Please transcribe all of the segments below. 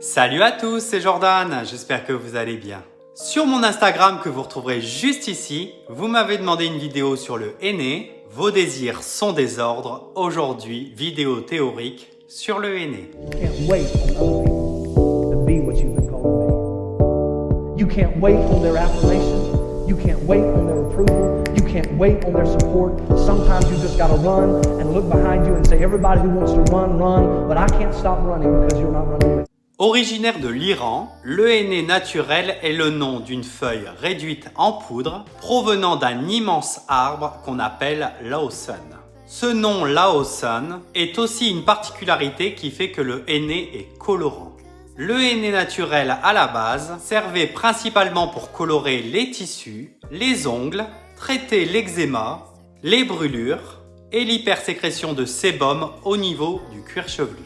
Salut à tous, c'est Jordan, j'espère que vous allez bien. Sur mon Instagram que vous retrouverez juste ici, vous m'avez demandé une vidéo sur le henné. Vos désirs sont des ordres. Aujourd'hui, vidéo théorique sur le henné. You can't wait on their affirmation. You can't wait on their approval. You can't wait on their support. Sometimes you just gotta run and look behind you and say, everybody who wants to run, run, but I can't stop running because you're not running with me. Originaire de l'Iran, le henné naturel est le nom d'une feuille réduite en poudre provenant d'un immense arbre qu'on appelle Laosun. Ce nom Laosun est aussi une particularité qui fait que le henné est colorant. Le henné naturel à la base servait principalement pour colorer les tissus, les ongles, traiter l'eczéma, les brûlures et l'hypersécrétion de sébum au niveau du cuir chevelu.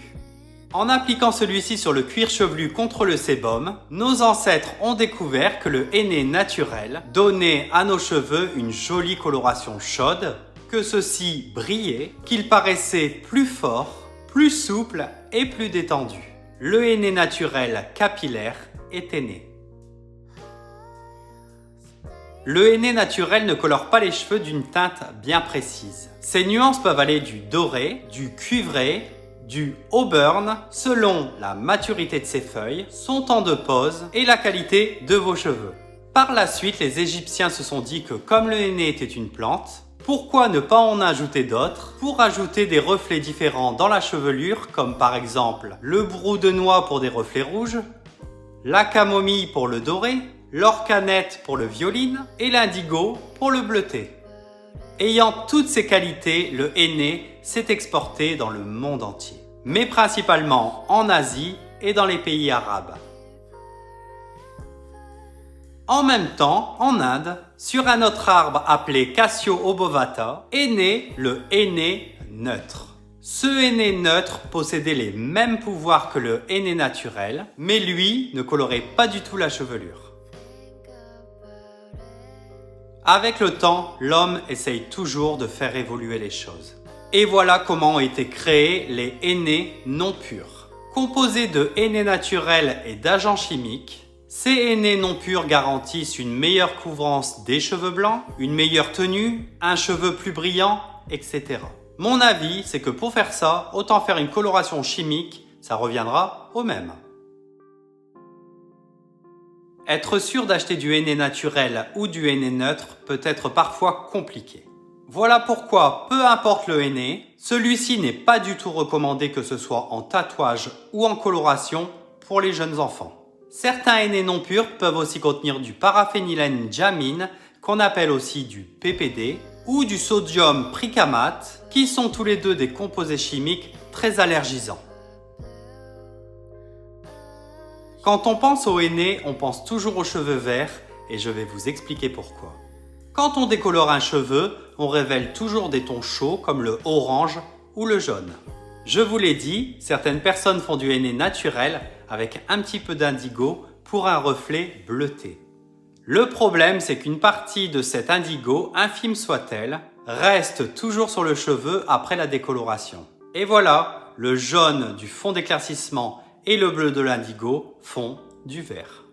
En appliquant celui-ci sur le cuir chevelu contre le sébum, nos ancêtres ont découvert que le henné naturel donnait à nos cheveux une jolie coloration chaude, que ceux-ci brillaient, qu'ils paraissaient plus forts, plus souples et plus détendus. Le henné naturel capillaire était né. Le henné naturel ne colore pas les cheveux d'une teinte bien précise. Ces nuances peuvent aller du doré, du cuivré, du auburn, selon la maturité de ses feuilles, son temps de pose et la qualité de vos cheveux. Par la suite, les Égyptiens se sont dit que comme le henné était une plante, pourquoi ne pas en ajouter d'autres pour ajouter des reflets différents dans la chevelure, comme par exemple le brou de noix pour des reflets rouges, la camomille pour le doré, l'orcanette pour le violine et l'indigo pour le bleuté. Ayant toutes ces qualités, le henné s'est exporté dans le monde entier, mais principalement en Asie et dans les pays arabes. En même temps, en Inde, sur un autre arbre appelé Cassio obovata, est né le henné neutre. Ce henné neutre possédait les mêmes pouvoirs que le henné naturel, mais lui ne colorait pas du tout la chevelure. Avec le temps, l'homme essaye toujours de faire évoluer les choses. Et voilà comment ont été créés les hennés non purs. Composés de henné naturel et d'agents chimiques, ces hennés non purs garantissent une meilleure couvrance des cheveux blancs, une meilleure tenue, un cheveu plus brillant, etc. Mon avis, c'est que pour faire ça, autant faire une coloration chimique, ça reviendra au même. Être sûr d'acheter du henné naturel ou du henné neutre peut être parfois compliqué. Voilà pourquoi, peu importe le henné, celui-ci n'est pas du tout recommandé que ce soit en tatouage ou en coloration pour les jeunes enfants. Certains hennés non purs peuvent aussi contenir du paraphénylène diamine, qu'on appelle aussi du PPD, ou du sodium pricamate, qui sont tous les deux des composés chimiques très allergisants. Quand on pense au henné, on pense toujours aux cheveux verts et je vais vous expliquer pourquoi. Quand on décolore un cheveu, on révèle toujours des tons chauds comme le orange ou le jaune. Je vous l'ai dit, certaines personnes font du henné naturel avec un petit peu d'indigo pour un reflet bleuté. Le problème, c'est qu'une partie de cet indigo, infime soit-elle, reste toujours sur le cheveu après la décoloration. Et voilà, le jaune du fond d'éclaircissement et le bleu de l'indigo font du vert.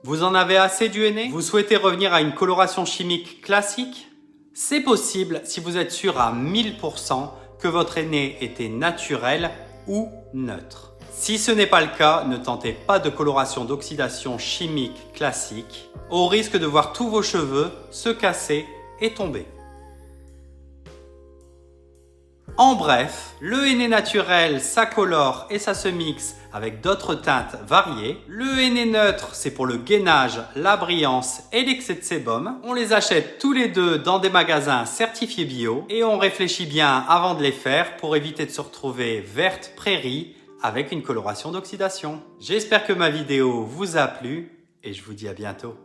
Vous en avez assez du henné? Vous souhaitez revenir à une coloration chimique classique? C'est possible si vous êtes sûr à 1000% que votre henné était naturel ou neutre. Si ce n'est pas le cas, ne tentez pas de coloration d'oxydation chimique classique, au risque de voir tous vos cheveux se casser et tomber. En bref, le henné naturel, ça colore et ça se mixe avec d'autres teintes variées. Le henné neutre, c'est pour le gainage, la brillance et l'excès de sébum. On les achète tous les deux dans des magasins certifiés bio et on réfléchit bien avant de les faire pour éviter de se retrouver verte prairie avec une coloration d'oxydation. J'espère que ma vidéo vous a plu et je vous dis à bientôt.